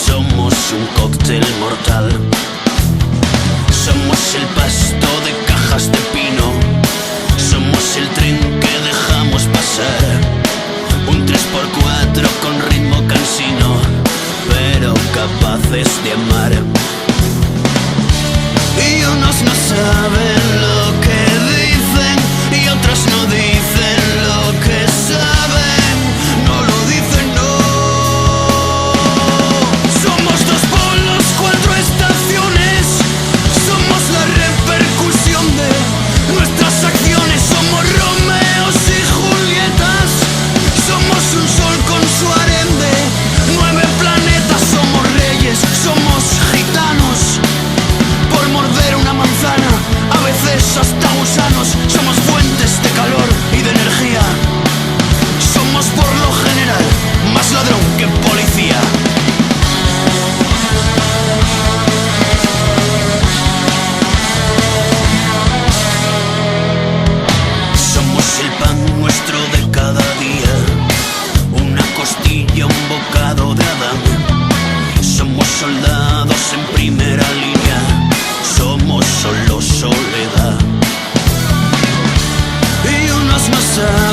Somos un cóctel mortal. Somos el pasto de cajas de pino. Somos el tren que dejamos pasar. Un 3x4 con ritmo cansino, pero capaces de amar. Y unos no saben lo que dicen y otros no dicen lo que saben. No lo dicen, no. Somos dos polos, 4 estaciones. Somos la repercusión de nuestras acciones. Somos Romeos y Julietas. Somos un sol con su harén de 9 planetas. Somos reyes, somos gitanos por morder una manzana, a veces hasta gusanos. Somos fuentes de calor y de energía. Somos por lo general más ladrón que policía. Somos el pan nuestro de cada día, una costilla, un bocado de Adán. Somos soldados en primera línea. Somos solo soledad. Y unos no saben